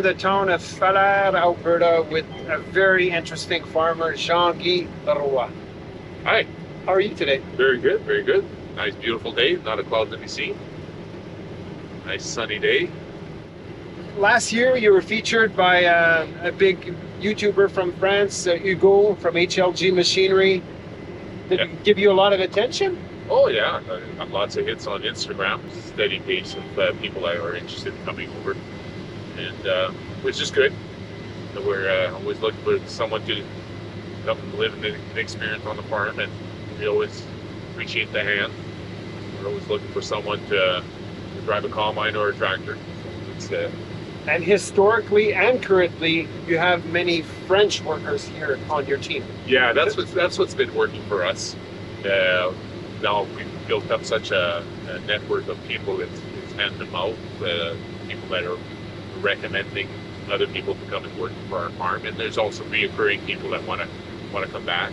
the town of Falaire, Alberta, with a very interesting farmer, Jean-Guy Roy. Hi. How are you today? Very good, very good. Nice, beautiful day. Not a cloud to be seen. Nice sunny day. Last year, you were featured by a big YouTuber from France, Hugo from HLG Machinery. Did it give you a lot of attention? Oh yeah, I got lots of hits on Instagram. Steady pace of people that are interested in coming over, and which is good. So we're always looking for someone to come and live and experience on the farm, and we always appreciate the hand. We're always looking for someone to drive a combine or a tractor. So it's, and historically and currently, you have many French workers here on your team. Yeah, that's what's been working for us. Now we've built up such a network of people. It's hand to mouth. People that are recommending other people to come and work for our farm, and there's also reoccurring people that want to come back.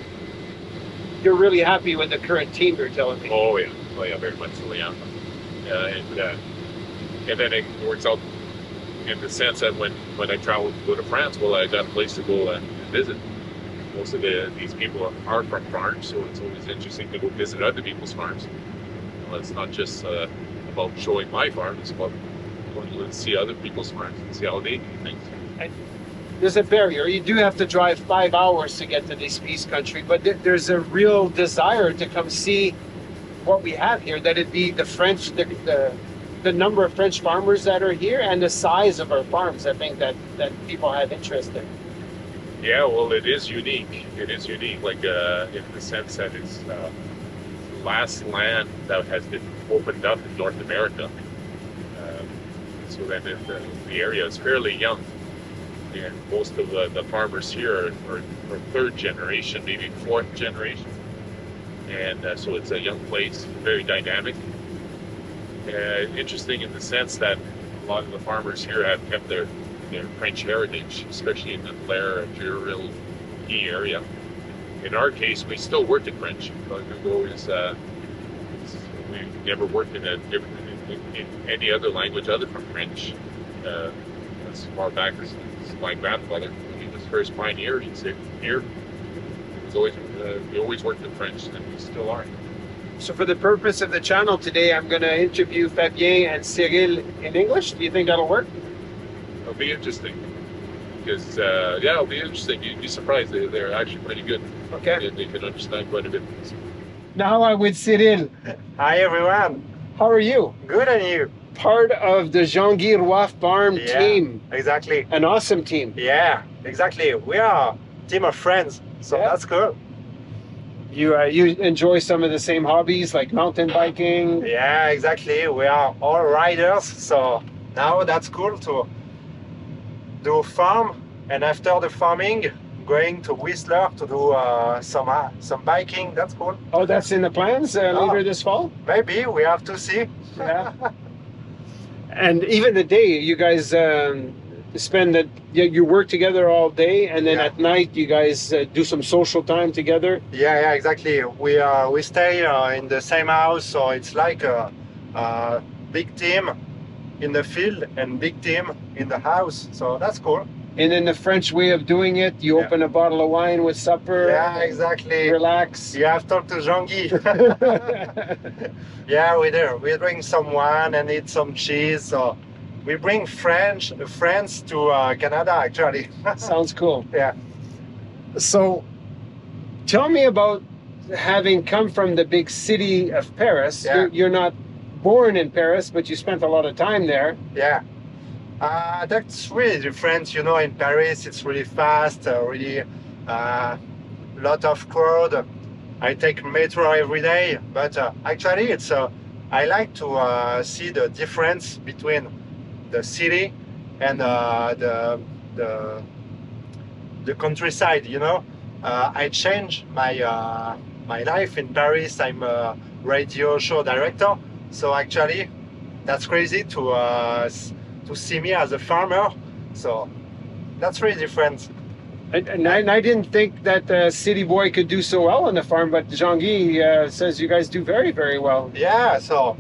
You're really happy with the current team, you're telling me. Oh yeah, very much so. Yeah, and then it works out in the sense that when I travel to go to France, well, I got a place to go and visit. Most of these people are from farms, so it's always interesting to go visit other people's farms. Well, it's not just about showing my farm; it's about going to see other people's farms and see how they do things. And there's a barrier. You do have to drive 5 hours to get to this Peace Country, but there's a real desire to come see what we have here. That it be the French, the number of French farmers that are here, and the size of our farms. I think that people have interest in. Yeah, well, it is unique. It is unique, like in the sense that it's the last land that has been opened up in North America. So then the area is fairly young, and most of the farmers here are third generation, maybe fourth generation. And so it's a young place, very dynamic. Interesting in the sense that a lot of the farmers here have kept their French heritage, especially in the Blair, Cyril area. In our case, we still work in French. We've never worked in any other language other from French. As far back as my grandfather, he was the first pioneer here. We always worked in French, and we still are. So for the purpose of the channel today, I'm going to interview Fabien and Cyril in English. Do you think that'll work? It'll be interesting. Because, yeah, it'll be interesting. You'd be surprised. They're actually pretty good. Okay. They can understand quite a bit. Now I'm with Cyril. Hi everyone. How are you? Good, and you? Part of the Jean-Guy Roy farm team. Exactly. An awesome team. Yeah, exactly. We are a team of friends, so that's cool. You enjoy some of the same hobbies like mountain biking. Yeah, exactly. We are all riders, so now that's cool to do farm, and after the farming, going to Whistler to do some biking. That's cool. Oh, that's in the plans later this fall? Maybe, we have to see. Yeah. And even the day, you guys spend you work together all day, and then at night you guys do some social time together. Yeah, exactly. We stay in the same house, so it's like a big team in the field and big team in the house. So that's cool. And in the French way of doing it, you open a bottle of wine with supper. Yeah, exactly. Relax. You have to talk to Jean-Guy. Yeah, we do. We drink some wine and eat some cheese. So we bring friends to Canada, actually. Sounds cool. Yeah. So tell me about having come from the big city of Paris. Yeah. You're not born in Paris, but you spent a lot of time there. Yeah. That's really different, you know. In Paris it's really fast, really lot of crowd. I take metro every day, but actually it's I like to see the difference between the city and the countryside, you know. I changed my life in Paris. I'm a radio show director, so actually that's crazy to see me as a farmer. So that's really different. And I didn't think that a city boy could do so well on the farm, but Jean-Guy says you guys do very, very well. Yeah, so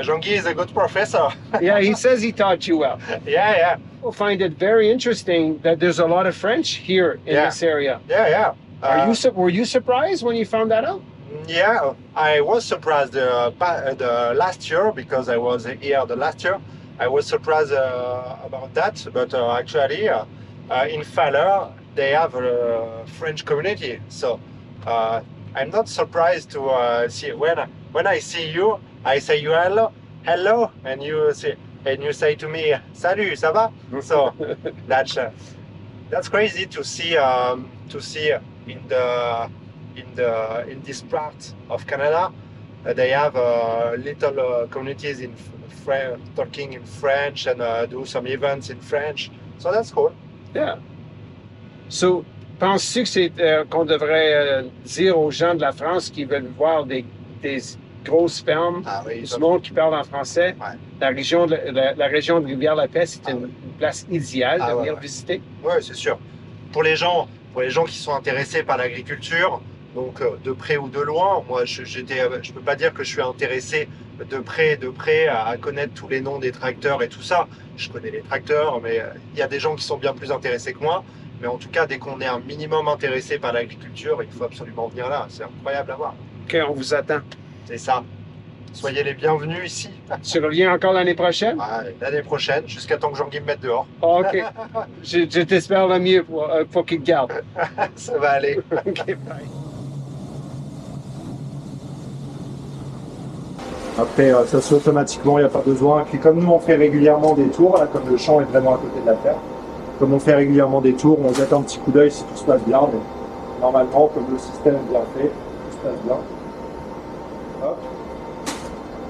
Jean-Guy is a good professor. Yeah, he says he taught you well. Yeah. People find it very interesting that there's a lot of French here in Yeah. this area. Yeah. Were you surprised when you found that out? Yeah, I was surprised the last year because I was here the last year. I was surprised about that, but actually in Faller they have a French community, so I'm not surprised to see when I see you, I say you hello, and you say to me salut, ça va? So that's crazy to see in this part of Canada. They have little communities in talking in French and do some events in French. So that's cool. Yeah. So, penses-tu que c'est qu'on devrait dire aux gens de la France qui veulent voir des grosses fermes, du monde qui parle en français, Ouais. la région de Rivière-la-Paix, c'est une place idéale de venir visiter? Oui, c'est sûr. Pour les gens qui sont intéressés par l'agriculture, donc de près ou de loin, moi je peux pas dire que je suis intéressé de près à connaître tous les noms des tracteurs et tout ça. Je connais les tracteurs, mais il y a des gens qui sont bien plus intéressés que moi. Mais en tout cas, dès qu'on est un minimum intéressé par l'agriculture, il faut absolument venir là. C'est incroyable à voir. OK, on vous attend. C'est ça. Soyez les bienvenus ici. Tu reviens encore l'année prochaine? L'année prochaine, jusqu'à temps que Jean-Guy me mette dehors. OK. Je t'espère le mieux pour qu'il te garde. Ça va aller. OK, bye. Après, ça se fait automatiquement, il n'y a pas besoin. Puis comme nous, on fait régulièrement des tours, là, comme le champ est vraiment à côté de la ferme, comme on fait régulièrement des tours, on jette un petit coup d'œil si tout se passe bien. Mais normalement, comme le système est bien fait, tout se passe bien. Hop.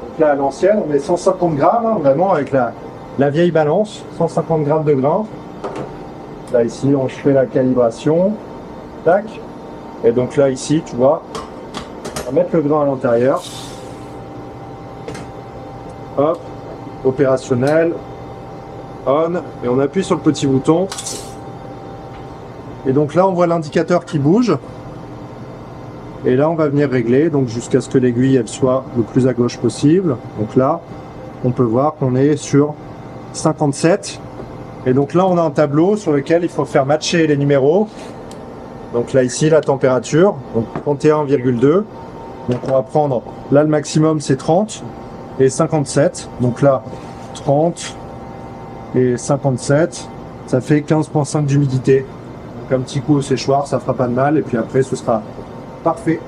Donc là, à l'ancienne, on met 150 grammes, hein, vraiment avec la vieille balance, 150 grammes de grains. Là, ici, on fait la calibration. Tac. Et donc là, ici, tu vois, on va mettre le grain à l'intérieur. Hop, opérationnel, on, et on appuie sur le petit bouton. Et donc là, on voit l'indicateur qui bouge. Et là, on va venir régler, donc jusqu'à ce que l'aiguille elle soit le plus à gauche possible. Donc là, on peut voir qu'on est sur 57. Et donc là, on a un tableau sur lequel il faut faire matcher les numéros. Donc là, ici, la température, donc 31,2. Donc on va prendre, là, le maximum, c'est 30. Et 57, donc là 30 et 57, ça fait 15,5 d'humidité. Donc un petit coup au séchoir, ça fera pas de mal et puis après ce sera parfait.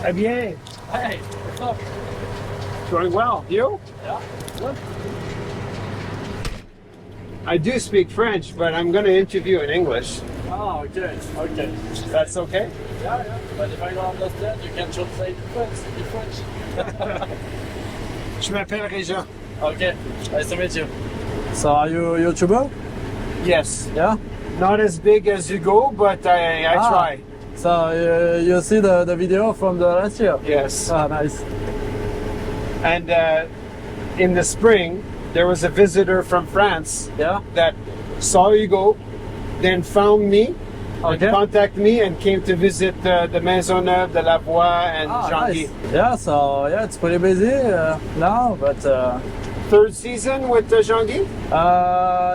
Fabien, Hey, what's up? going well. You? Yeah, good. I do speak French, but I'm going to interview in English. Ah, okay, okay. That's okay? Yeah, yeah. But if I don't understand, you can translate in French. Je m'appelle Régent. Okay, nice to meet you. So are you a YouTuber? Yes. Yeah? Not as big as Hugo, but I try. So you see the video from the last year? Yes. Ah, nice. And in the spring, there was a visitor from France Yeah? that saw Hugo, then found me, Okay. and contacted me, and came to visit the Maisonneuve, de la Voie, and Jean-Guy. Nice. Yeah, so yeah, it's pretty busy now, but Third season with Jean-Guy?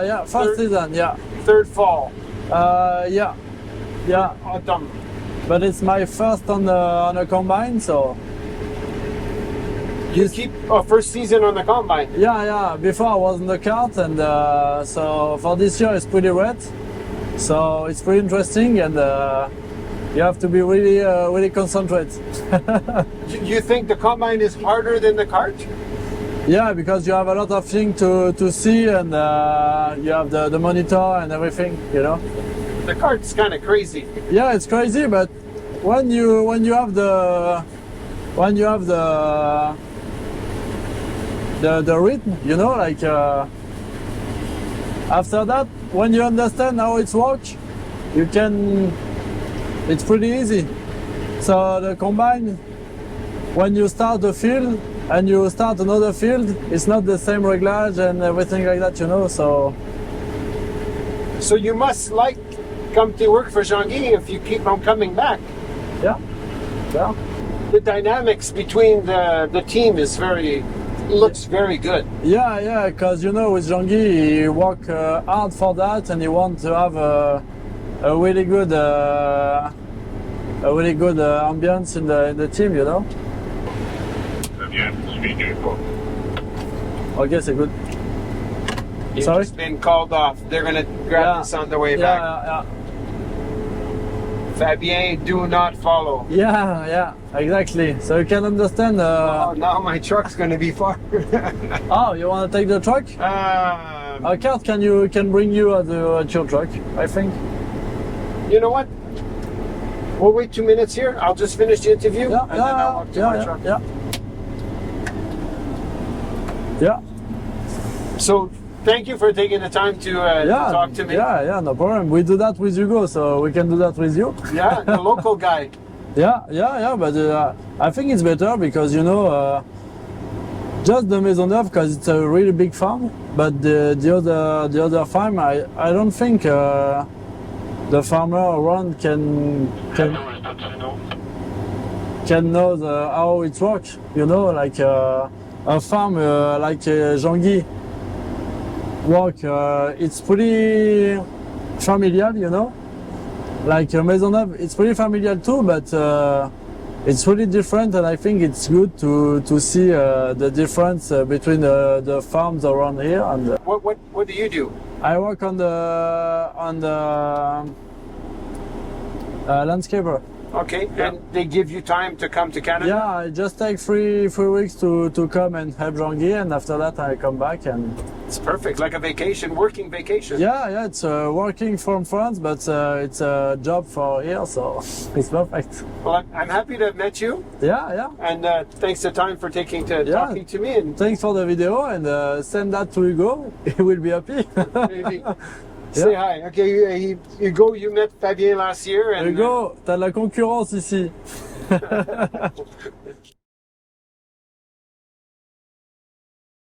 yeah, first Third- season, yeah. Third fall, Yeah, yeah. autumn. But it's my first on the combine, so You keep first season on the combine. yeah. Before I was in the cart, and so for this year it's pretty wet, so it's pretty interesting, and you have to be really concentrate. You think the combine is harder than the cart? Yeah, because you have a lot of things to see, and you have the monitor and everything, you know. The cart's kind of crazy. Yeah, it's crazy, but when you have the rhythm, you know, like after that, when you understand how it's works, it's pretty easy. So the combine, when you start the field and you start another field, it's not the same reglage and everything like that, you know. So So you must like come to work for Jean-Guy if you keep on coming back. yeah. The dynamics between the team is looks very good. Yeah, because you know with Jean-Guy he work hard for that, and he want to have a really good ambience in the team, you know. Fabien, speaking. Okay, c'est good. You've Sorry? just been called off. They're gonna grab this on the way back. Yeah. Fabien, do not follow. Yeah, exactly. So you can understand. Oh, now my truck's gonna be far. Oh, you want to take the truck? A cart can bring you at your truck, I think. You know what? We'll wait 2 minutes here. I'll just finish the interview, Yeah, and then I'll walk to my truck. Yeah. So, thank you for taking the time to talk to me. Yeah, no problem. We do that with Hugo, so we can do that with you. Yeah, the local guy. Yeah, but I think it's better because, you know, just the Maisonneuve, because it's a really big farm, but the other farm, I don't think the farmer around can know how it works, you know, like a farm like Jean-Guy work, it's pretty familiar, you know. Like Maisonneuve, it's pretty familiar too, but it's really different, and I think it's good to see the difference between the farms around here. And What do you do? I work on the landscaper. Okay, and they give you time to come to Canada? Yeah, I just take three weeks to come and help Jean-Guy, and after that I come back, and It's perfect, like a vacation, working vacation. yeah, it's working from France, but it's a job for here, so it's perfect. Well, I'm happy to have met you, Yeah. and thanks to time for talking to me. And Thanks for the video, and send that to Hugo. He will be happy. maybe say hi. Okay, Hugo, you met Fabien last year, and Hugo, t'as de la concurrence ici.